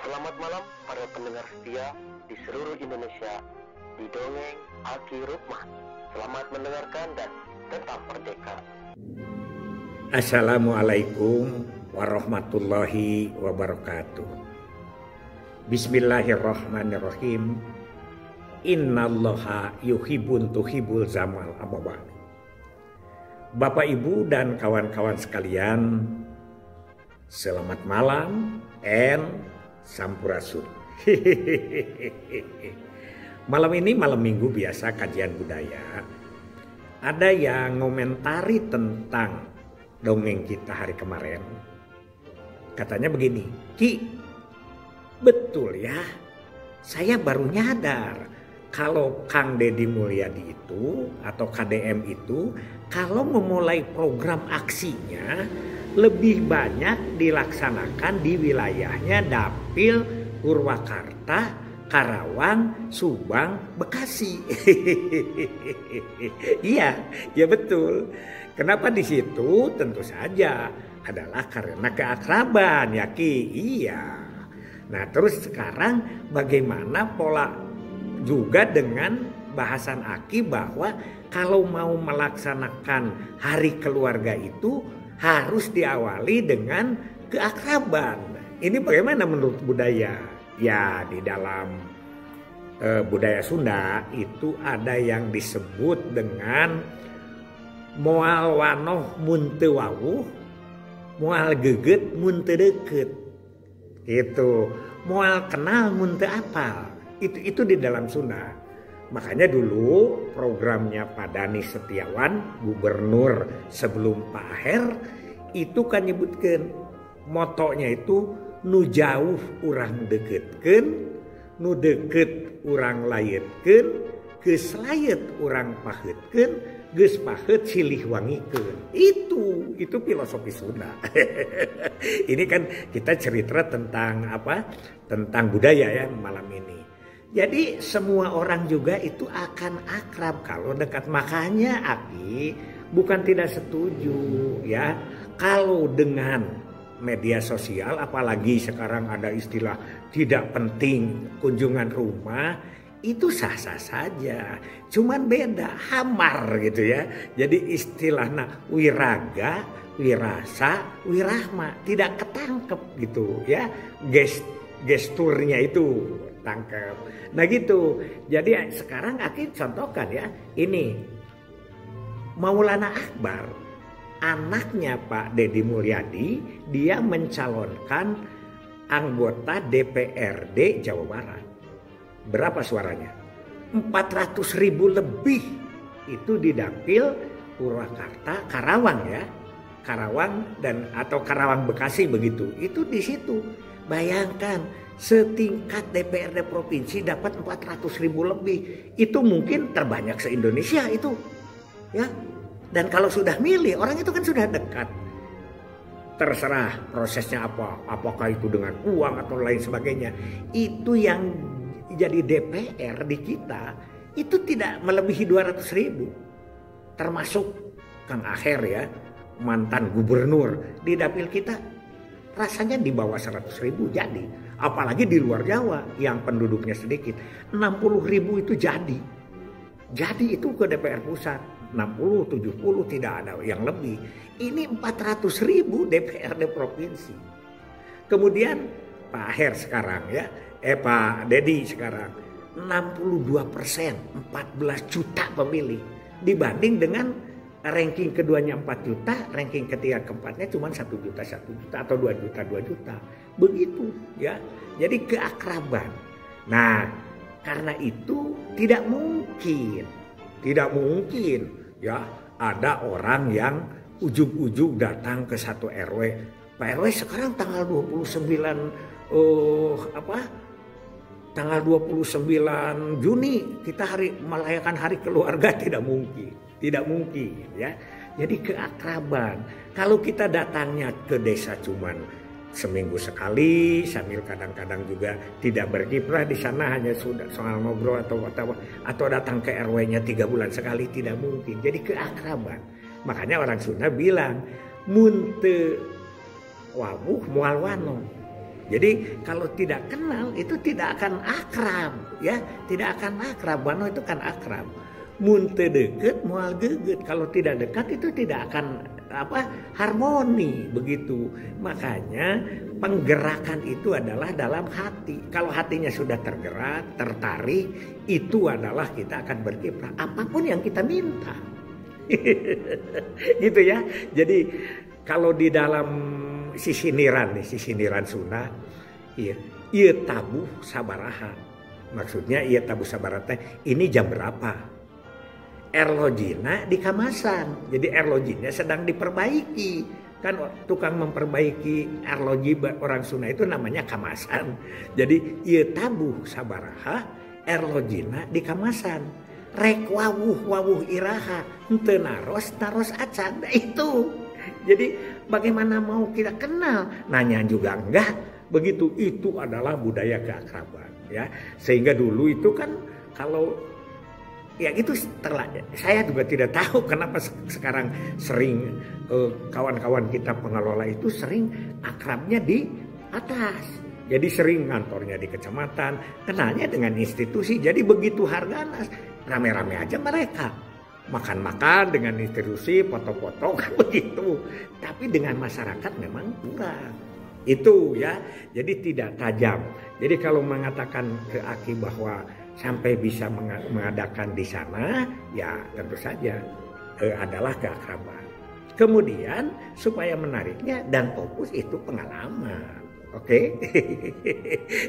Selamat malam para pendengar setia di seluruh Indonesia di Dongeng Aki Rukman. Selamat mendengarkan dan tetap merdeka. Assalamualaikum warahmatullahi wabarakatuh. Bismillahirrahmanirrahim. Innallaha yuhibbun tuhibul zamal amabal. Bapak Ibu dan kawan-kawan sekalian, selamat malam and sampurasun. Malam ini malam minggu biasa kajian budaya. Ada yang ngomentari tentang dongeng kita hari kemarin. Katanya begini, Ki, betul ya, saya baru nyadar kalau Kang Deddy Mulyadi itu atau KDM itu kalau memulai program aksinya lebih banyak dilaksanakan di wilayahnya Dapil, Purwakarta, Karawang, Subang, Bekasi. Iya, ya betul. Kenapa di situ? Tentu saja adalah karena keakraban ya Ki. Iya. Nah terus sekarang bagaimana pola juga dengan bahasan Aki bahwa kalau mau melaksanakan hari keluarga itu harus diawali dengan keakraban. Ini bagaimana menurut budaya? Ya di dalam budaya Sunda itu ada yang disebut dengan moal wanoh mun teu wawuh, moal geget mun teu deukeut. Itu moal kenal mun teu apal. Itu di dalam Sunda. Makanya dulu programnya Pak Dani Setiawan, gubernur sebelum Pak Aher, itu kan nyebutkan motonya itu nu jauh urang deketkeun, nu deket urang layetkeun, geus layet urang paheutkeun, geus paheut silih wangikeun. Itu filosofi Sunda. Ini kan kita cerita tentang apa? Tentang budaya ya malam ini. Jadi semua orang juga itu akan akrab kalau dekat. Makanya Aki bukan tidak setuju ya kalau dengan media sosial, apalagi sekarang ada istilah tidak penting kunjungan rumah, itu sah-sah saja. Cuman beda, hamar gitu ya. Jadi istilahnya wiraga, wirasa, wirahma, tidak ketangkep gitu ya. Gesturnya itu tangkep. Nah gitu. Jadi sekarang Aki contohkan ya. Ini Maulana Akbar, anaknya Pak Deddy Mulyadi, dia mencalonkan anggota DPRD Jawa Barat. Berapa suaranya? 400.000 lebih. Itu di Dapil Purwakarta, Karawang ya. Karawang dan atau Karawang Bekasi begitu. Itu di situ. Bayangkan setingkat DPRD provinsi dapat 400.000 lebih. Itu mungkin terbanyak se-Indonesia itu. Ya. Dan kalau sudah milih, orang itu kan sudah dekat. Terserah prosesnya apa. Apakah itu dengan uang atau lain sebagainya. Itu yang jadi DPR di kita itu tidak melebihi 200.000. Termasuk Kang Aher ya, mantan gubernur di dapil kita rasanya di bawah 100.000 jadi. Apalagi di luar Jawa yang penduduknya sedikit, 60.000 itu jadi. Jadi itu ke DPR pusat 60, 70 tidak ada yang lebih. Ini 400.000 DPRD provinsi. Kemudian Pak Aher sekarang ya, Pak Deddy sekarang 62%, 14 juta pemilih dibanding dengan ranking keduanya 4 juta, ranking ketiga keempatnya cuma 1 juta atau 2 juta. Begitu ya. Jadi keakraban. Nah, karena itu tidak mungkin ya ada orang yang ujug-ujug datang ke satu RW. Pak RW sekarang tanggal 29 tanggal 29 Juni kita merayakan hari keluarga, tidak mungkin ya. Jadi keakraban. Kalau kita datangnya ke desa cuman seminggu sekali, sambil kadang-kadang juga tidak berkiprah di sana, hanya sudah soal ngobrol atau datang ke RW-nya 3 bulan sekali, tidak mungkin. Jadi keakraban. Makanya orang Sunda bilang mun teu wawuh moal wano. Jadi kalau tidak kenal itu tidak akan akrab, ya, tidak akan akrab. Bano itu kan akrab. Mun teu deukeut moal geugeut. Kalau tidak dekat itu tidak akan harmoni begitu. Makanya penggerakan itu adalah dalam hati. Kalau hatinya sudah tergerak, tertarik, itu adalah kita akan berkiprah apapun yang kita minta. Gitu ya. Jadi kalau di dalam sisi niran Sunda, iya tabuh sabaraha. Maksudnya iya tabuh sabaraha ini jam berapa? Erlogina di kamasan. Jadi erloginya sedang diperbaiki. Kan tukang memperbaiki erlogi orang Sunda itu namanya kamasan. Jadi iya tabuh sabaraha, erlogina di kamasan. Rek wawuh iraha, henteu naros acan. Nah, itu. Jadi bagaimana mau kita kenal? Nanya juga enggak. Begitu, itu adalah budaya keakraban, ya. Sehingga dulu itu kan kalau ya itu saya juga tidak tahu kenapa sekarang sering kawan-kawan kita pengelola itu sering akrabnya di atas. Jadi sering kantornya di kecamatan, kenalnya dengan institusi. Jadi begitu harga rame-rame aja mereka. Makan-makan dengan institusi, foto-foto kan begitu. Tapi dengan masyarakat memang kurang. Itu ya, jadi tidak tajam. Jadi kalau mengatakan ke Aki bahwa sampai bisa mengadakan di sana, ya tentu saja adalah keakraban. Kemudian supaya menariknya dan fokus itu pengalaman. Oke?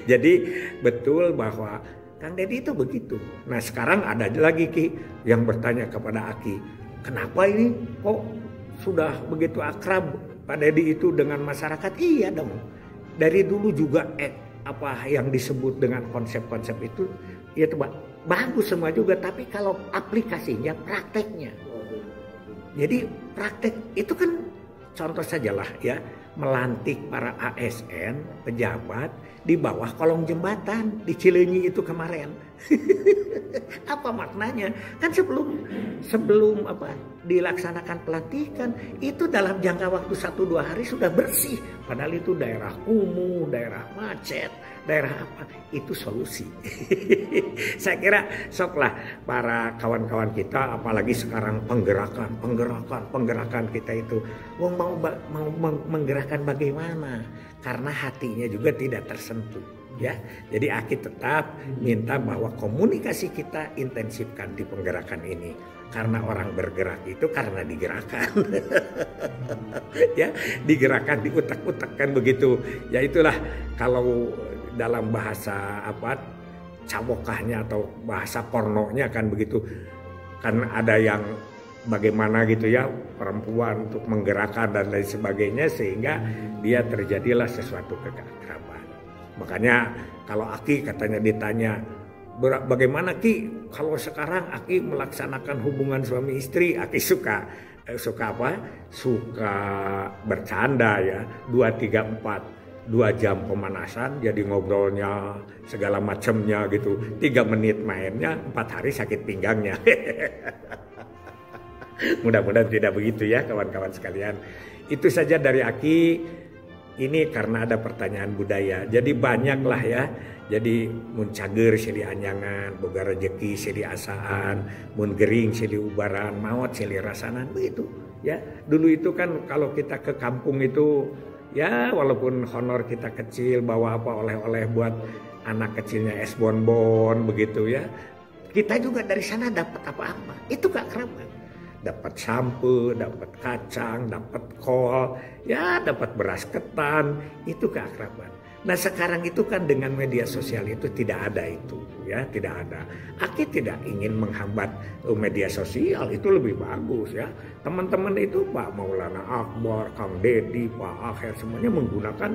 Jadi betul bahwa Kang Deddy itu begitu. Nah sekarang ada lagi Ki yang bertanya kepada Aki, kenapa ini kok sudah begitu akrab Pak Deddy itu dengan masyarakat? Iya dong. Dari dulu juga apa yang disebut dengan konsep-konsep itu ya tuh bagus semua juga. Tapi kalau aplikasinya, prakteknya. Jadi praktek itu kan contoh sajalah ya, melantik para ASN pejabat di bawah kolong jembatan di Cileunyi itu kemarin. Apa maknanya? Kan sebelum dilaksanakan pelantikan itu dalam jangka waktu 1-2 hari sudah bersih. Padahal itu daerah kumuh, daerah macet, daerah apa? Itu solusi. Saya kira soklah para kawan-kawan kita, apalagi sekarang penggerakan kita itu mau menggerakkan bagaimana? Karena hatinya juga tidak tersentuh. Ya, jadi Aki tetap minta bahwa komunikasi kita intensifkan di penggerakan ini, karena orang bergerak itu karena digerakkan. Ya, digerakkan, diutak-utakkan begitu. Ya itulah kalau dalam bahasa cawokahnya atau bahasa pornonya kan begitu. Kan ada yang bagaimana gitu ya, perempuan untuk menggerakkan dan lain sebagainya, sehingga dia terjadilah sesuatu keakraban. Makanya kalau Aki katanya ditanya, bagaimana Ki kalau sekarang Aki melaksanakan hubungan suami istri? Aki suka bercanda ya, 2, 3, 4 2 jam pemanasan, jadi ngobrolnya segala macamnya gitu. 3 menit mainnya, 4 hari sakit pinggangnya. Mudah-mudahan tidak begitu ya kawan-kawan sekalian. Itu saja dari Aki. Ini karena ada pertanyaan budaya. Jadi banyaklah ya. Jadi mun cager silih anyangan, boga rezeki silih asaan, mun gering silih ubaran, maot silih rasanan, begitu ya. Dulu itu kan kalau kita ke kampung itu ya walaupun honor kita kecil, bawa apa oleh-oleh buat anak kecilnya es bonbon begitu ya. Kita juga dari sana dapat apa-apa. Itu keakraban. Dapat sampo, dapat kacang, dapat kol, ya dapat beras ketan, itu keakraban. Nah sekarang itu kan dengan media sosial itu tidak ada itu, ya tidak ada. Aki tidak ingin menghambat media sosial, itu lebih bagus ya. Teman-teman itu Pak Maulana Akbar, Kang Deddy, Pak Akhir semuanya menggunakan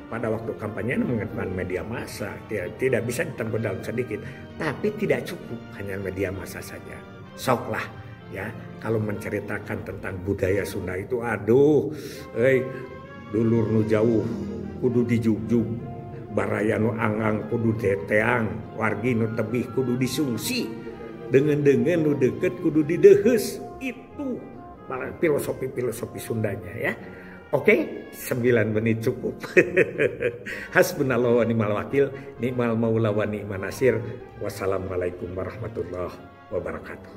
pada waktu kampanye menggunakan media massa. Tidak bisa ditambah dalam sedikit, tapi tidak cukup hanya media massa saja. Soklah. Ya, kalau menceritakan tentang budaya Sunda itu, aduh, dulur nu jauh kudu dijugjug, baraya nu anggang kudu deteang, wargi nu tebih kudu disungsi, dengan nu deket kudu didehes. Itu filosofi Sundanya ya. Oke, 9 menit cukup. Hasbunallah wa ni'mal wakil, ni'mal maula wa ni'man nasir. Wassalamualaikum warahmatullahi wabarakatuh.